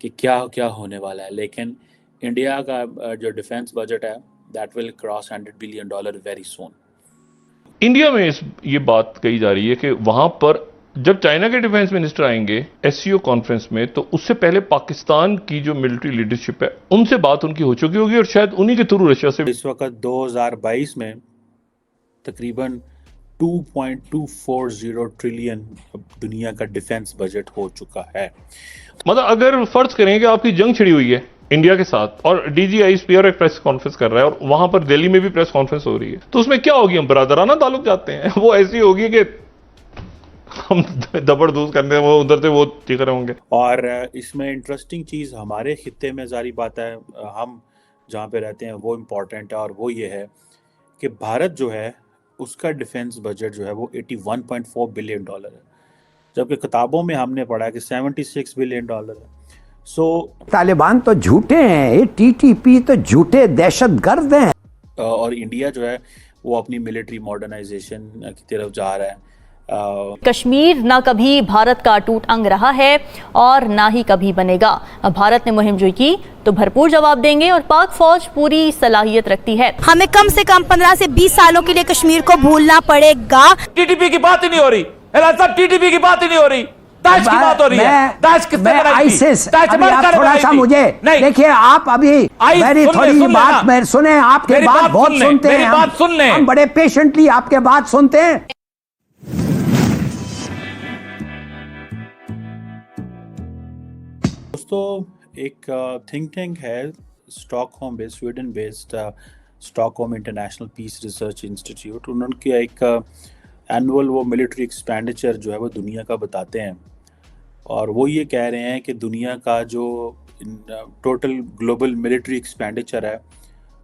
کہ کیا کیا ہونے والا ہے. لیکن انڈیا کا جو ڈیفینس بجٹ ہے that will cross $100 billion very soon. India میں یہ بات کہی جا رہی ہے کہ وہاں پر جب چائنا کے ڈیفینس منسٹر آئیں گے ایس سی او کانفرنس میں تو اس سے پہلے پاکستان کی جو ملٹری لیڈرشپ ہے ان سے بات ان کی ہو چکی ہوگی اور شاید انہی کے تھرو رشیا سے. اس وقت 2022 میں تقریباً 2.240 ٹریلین دنیا کا ڈیفینس بجٹ ہو چکا ہے. مطلب اگر فرض کریں کہ آپ کی جنگ چھڑی ہوئی ہے انڈیا کے ساتھ اور ڈی جی آئی اسپیئر ایک پریس کانفرنس کر رہا ہے اور وہاں پر دہلی میں بھی پریس کانفرنس ہو رہی ہے تو اس میں کیا ہوگی؟ ہم برادرانہ تعلق جاتے ہیں وہ ایسی ہوگی کہ ہم دبڑ دوز کرنے وہ ادھر سے وہ چیخ رہے ہوں گے. اور اس میں انٹرسٹنگ چیز ہمارے خطے میں ظاہری بات ہے ہم جہاں پہ رہتے ہیں وہ امپورٹنٹ ہے اور وہ یہ ہے کہ بھارت جو ہے اس کا ڈیفینس بجٹ جو ہے وہ $81.4 بلین ہے جبکہ کتابوں میں ہم نے پڑھا کہ $76 بلین ہے. طالبان تو جھوٹے ہیں، ٹی ٹی پی تو جھوٹے دہشت گرد ہیں. اور انڈیا جو ہے وہ اپنی ملٹری ماڈرنائزیشن کی طرف جا رہا ہے. کشمیر نہ کبھی بھارت کا ٹوٹ انگ رہا ہے اور نہ ہی کبھی بنے گا. بھارت نے مہم جو کی تو بھرپور جواب دیں گے اور پاک فوج پوری صلاحیت رکھتی ہے. ہمیں کم سے کم 15 سے 20 سالوں کے لیے کشمیر کو بھولنا پڑے گا. ٹی ٹی پی کی بات ہی نہیں ہو رہی، ٹی ٹی پی کی بات ہی نہیں ہو رہی، داعش کی بات ہو رہی ہے. داعش کس نے لڑائی کی؟ ابھی آپ تھوڑا سا مجھے دیکھیے، آپ ابھی میری تھوڑی بات میں سنیں، آپ کے بات بہت سنتے ہیں، ہم بڑے پیشنٹلی آپ کے بات سنتے ہیں. دوستو ایک تھنک ٹینک ہے stock home based Sweden based stock home international peace research institute. انہوں نے کیا ایک اینول وہ ملٹری ایکسپینڈیچر جو ہے وہ دنیا کا بتاتے ہیں اور وہ یہ کہہ رہے ہیں کہ دنیا کا جو ٹوٹل گلوبل ملٹری ایکسپینڈیچر ہے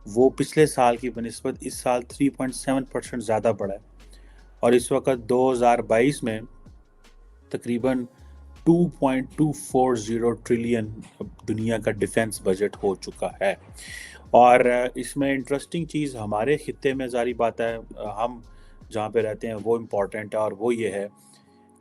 وہ پچھلے سال کی بنسبت اس سال 3.7% زیادہ بڑھا ہے اور اس وقت 2022 میں تقریباً 2.240 ٹریلین دنیا کا ڈیفینس بجٹ ہو چکا ہے. اور اس میں انٹرسٹنگ چیز ہمارے خطے میں ظاہری بات ہے ہم جہاں پہ رہتے ہیں وہ امپورٹنٹ ہے اور وہ یہ ہے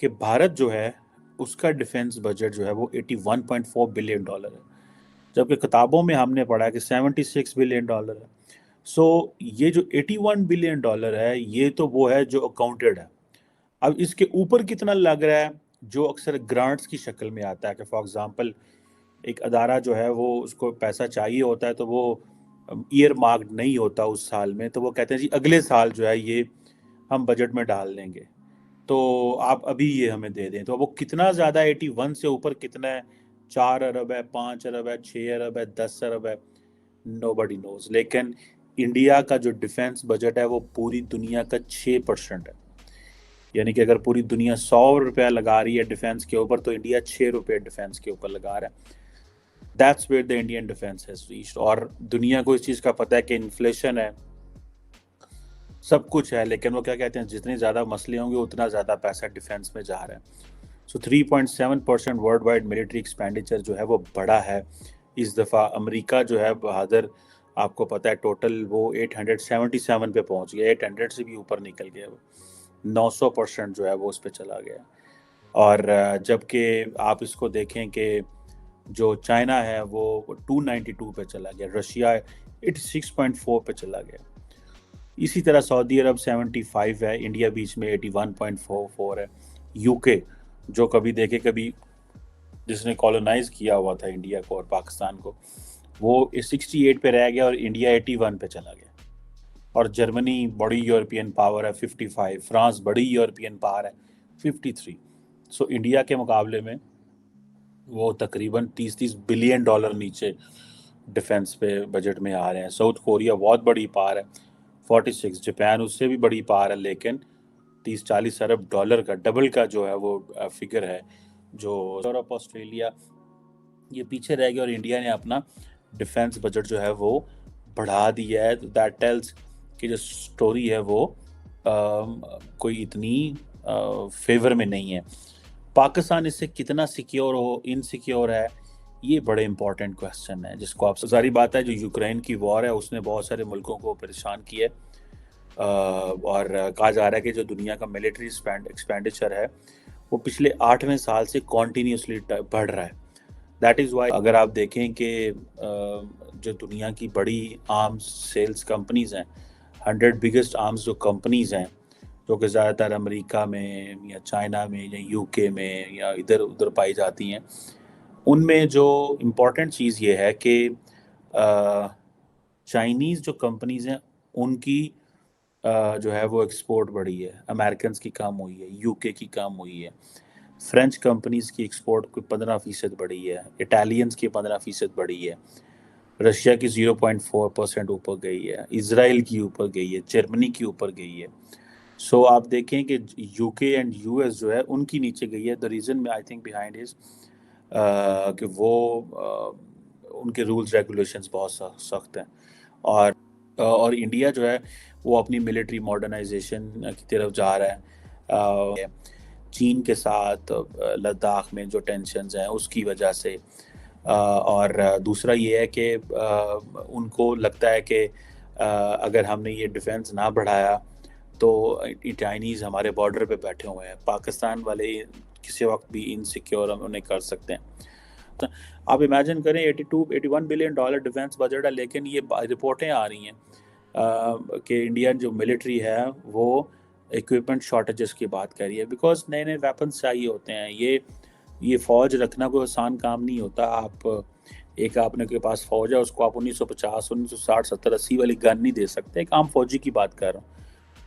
کہ بھارت جو ہے اس کا ڈیفینس بجٹ جو ہے وہ $81.4 بلین ہے جبکہ کتابوں میں ہم نے پڑھا کہ $76 بلین ہے. یہ جو $81 بلین ہے یہ تو وہ ہے جو اکاؤنٹڈ ہے. اب اس کے اوپر کتنا لگ رہا ہے جو اکثر گرانٹس کی شکل میں آتا ہے کہ فار ایگزامپل ایک ادارہ جو ہے وہ اس کو پیسہ چاہیے ہوتا ہے تو وہ ایئر مارکڈ نہیں ہوتا اس سال میں تو وہ کہتے ہیں جی اگلے سال جو ہے یہ ہم بجٹ میں ڈال دیں گے تو آپ ابھی یہ ہمیں دے دیں. تو وہ کتنا زیادہ 81 سے اوپر کتنا ہے؟ 4 ارب ہے، 5 ارب ہے، 6 ارب ہے، 10 ارب ہے، nobody knows. لیکن انڈیا کا جو ڈیفینس بجٹ ہے وہ پوری دنیا کا 6% ہے. یعنی کہ اگر پوری دنیا $100 لگا رہی ہے ڈیفینس کے اوپر تو انڈیا $6 ڈیفینس کے اوپر لگا رہا ہے. That's where the Indian defense has reached. اور دنیا کو اس چیز کا پتہ ہے کہ انفلیشن ہے، سب کچھ ہے، لیکن وہ کیا کہتے ہیں جتنے زیادہ مسئلے ہوں گے اتنا زیادہ پیسہ ڈیفینس میں جا رہا ہے. 3.7% ورلڈ وائڈ ملٹری ایکسپینڈیچر جو ہے وہ بڑا ہے اس دفعہ. امریکہ جو ہے بہادر آپ کو پتہ ہے ٹوٹل وہ 877 پہ پہنچ گیا، 800 سے بھی اوپر نکل گیا، وہ 900% جو ہے وہ اس پہ چلا گیا. اور جبکہ آپ اس کو دیکھیں کہ جو چائنا ہے وہ 292 پہ چلا گیا، رشیا 86.4 پہ چلا گیا، اسی طرح سعودی عرب 75 ہے، انڈیا بیچ میں 81.44 ہے. یو کے جو کبھی دیکھے کبھی جس نے کالونائز کیا ہوا تھا انڈیا کو اور پاکستان کو وہ 68 پہ رہ گیا اور انڈیا 81 پہ چلا گیا. اور جرمنی بڑی یورپین پاور ہے 55، فرانس بڑی یورپین پاور ہے 53. انڈیا کے مقابلے میں وہ تقریباً $30 بلین نیچے ڈیفینس پہ بجٹ میں آ رہے ہیں. ساؤتھ کوریا بہت بڑی پاور ہے 46، جاپان اس سے بھی بڑی پاور ہے لیکن 30-40 ارب ڈالر کا ڈبل کا جو ہے وہ فگر ہے. جو یورپ آسٹریلیا یہ پیچھے رہ گیا اور انڈیا نے اپنا ڈیفینس بجٹ جو ہے وہ بڑھا دیا ہے. دیٹ ٹیلز کہ جو سٹوری ہے وہ کوئی اتنی فیور میں نہیں ہے. پاکستان اس سے کتنا سیکیور ہو انسیکیور ہے یہ بڑے امپورٹنٹ کوسچن ہے جس کو آپ ساری بات ہے. جو یوکرین کی وار ہے اس نے بہت سارے ملکوں کو پریشان کیا ہے اور کہا جا رہا ہے کہ جو دنیا کا ملٹری ایکسپینڈیچر ہے وہ پچھلے 8ویں سال سے کنٹینیوسلی بڑھ رہا ہے. دیٹ از وائی اگر آپ دیکھیں کہ جو دنیا کی بڑی آرمز سیلز کمپنیز ہیں، 100 بگیسٹ آرمز جو کمپنیز ہیں جو کہ زیادہ تر امریکہ میں یا چائنا میں یا یو کے میں یا ادھر ادھر پائی جاتی ہیں، ان میں جو امپورٹنٹ چیز یہ ہے کہ چائنیز جو کمپنیز ہیں ان کی جو ہے وہ ایکسپورٹ بڑھی ہے، امریکنز کی کم ہوئی ہے، یو کے کی کم ہوئی ہے، فرینچ کمپنیز کی ایکسپورٹ کو 15% بڑھی ہے، اٹالینز کی 15% بڑھی ہے، رشیا کی 0.4% اوپر گئی ہے، اسرائیل کی اوپر گئی ہے، جرمنی کی اوپر گئی ہے. سو آپ دیکھیں کہ یو کے اینڈ یو ایس جو ہے ان کی نیچے گئی ہے. دا ریزن میں آئی تھنک بیہائنڈ از کہ وہ ان کے رولز ریگولیشنز بہت سخت ہیں، اور انڈیا جو ہے وہ اپنی ملٹری ماڈرنائزیشن کی طرف جا رہا ہے. چین کے ساتھ لداخ میں جو ٹینشنز ہیں اس کی وجہ سے، اور دوسرا یہ ہے کہ ان کو لگتا ہے کہ اگر ہم نے یہ ڈیفنس نہ بڑھایا تو چائنیز ہمارے بارڈر پہ بیٹھے ہوئے ہیں، پاکستان والے کسی وقت بھی انسیکیور ہم انہیں کر سکتے ہیں. آپ امیجن کریں 81 بلین ڈالر ڈیفنس بجٹ ہے، لیکن یہ رپورٹیں آ رہی ہیں کہ انڈین جو ملٹری ہے وہ ایکوپمنٹ شارٹیجز کی بات کر رہی ہے، بیکاز نئے نئے ویپنس چاہیے ہوتے ہیں. یہ فوج رکھنا کوئی آسان کام نہیں ہوتا. آپ نے کے پاس فوج ہے، اس کو آپ 1950 1960 70 80 والی گن نہیں دے سکتے. ایک عام فوجی کی بات کر رہا ہوں.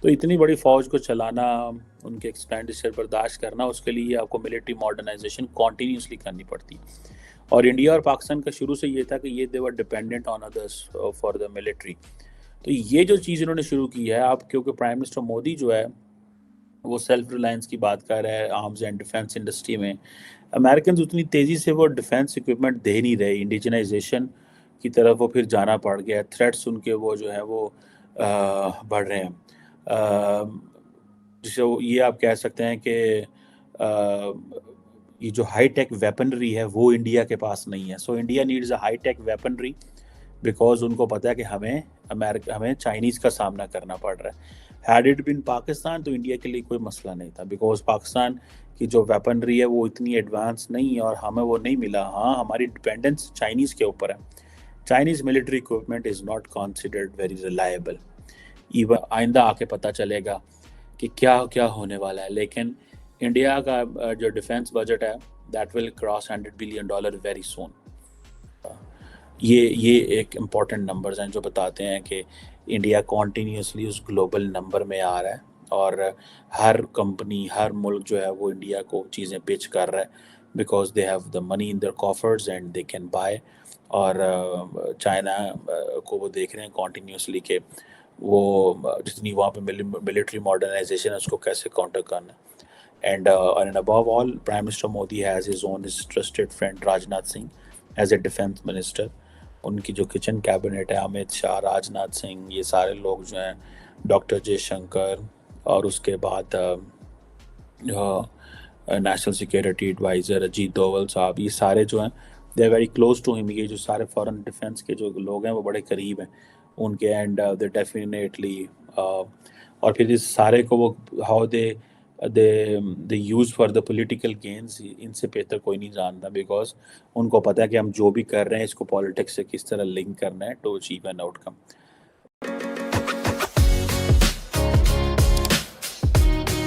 تو اتنی بڑی فوج کو چلانا، ان کے ایکسپینڈیچر برداشت کرنا، اس کے لیے آپ کو ملٹری ماڈرنائزیشن کنٹینیوسلی کرنی پڑتی. اور انڈیا اور پاکستان کا شروع سے یہ تھا کہ یہ they were dependent on others for the military. تو یہ جو چیز انہوں نے شروع کی ہے، آپ کیونکہ پرائم منسٹر مودی جو ہے وہ سیلف ریلائنس کی بات کر رہا ہے آرمز اینڈ ڈیفینس انڈسٹری میں. امریکنز اتنی تیزی سے وہ ڈیفینس اکوپمنٹ دے نہیں رہے، انڈیجنائزیشن کی طرف وہ پھر جانا پڑ گیا. تھریٹس ان کے وہ جو ہے وہ بڑھ رہے ہیں. جسے یہ آپ کہہ سکتے ہیں کہ یہ جو ہائی ٹیک ویپنری ہے وہ انڈیا کے پاس نہیں ہے. So India needs a high tech weaponry, because ان کو پتہ ہے کہ ہمیں چائنیز کا سامنا کرنا پڑ رہا ہے. ہیڈ اٹ بین پاکستان تو انڈیا کے لیے کوئی مسئلہ نہیں تھا، بیکاز پاکستان کی جو ویپنری ہے وہ اتنی ایڈوانس نہیں ہے اور ہمیں وہ نہیں ملا. ہاں، ہماری ڈپینڈنس چائنیز کے اوپر ہے. Chinese military equipment is not considered very reliable. Even آئندہ آ کے پتہ چلے گا کہ کیا ہونے والا ہے. لیکن انڈیا کا جو ڈیفنس بجٹ ہے that will cross $100 billion very soon. یہ ایک امپورٹنٹ نمبرز ہیں جو بتاتے ہیں کہ انڈیا کنٹینیوسلی اس گلوبل نمبر میں آ رہا ہے، اور ہر کمپنی، ہر ملک جو ہے وہ انڈیا کو چیزیں پیچ کر رہا ہے، because they have the money in their coffers and they can buy. اور چائنا کو وہ دیکھ رہے ہیں کنٹینیوسلی کہ وہ جتنی وہاں پہ ملٹری ماڈرنائزیشن ہے اس کو کیسے کاؤنٹر کرنا ہے. And above all prime minister Modi has his own his trusted friend Rajnath Singh as a defence minister. ان کی جو کچن کیبنٹ ہے، امت شاہ، راجناتھ سنگھ، یہ سارے لوگ جو ہیں، ڈاکٹر جے شنکر، اور اس کے بعد national security adviser Ajit Doval صاحب، یہ سارے جو ہیں they are very close to ہم. یہ جو سارے فورن ڈیفینس کے جو لوگ ہیں وہ بڑے قریب ہیں ان کے. اینڈ دے ڈیفینیٹلی اور پھر اس سارے کو وہ how they use for the political gains, ان سے بہتر کوئی نہیں جانتا، بیکاز ان کو پتہ ہے کہ ہم جو بھی کر رہے ہیں اس کو پالیٹکس سے کس طرح لنک کرنا ہے to achieve an out come.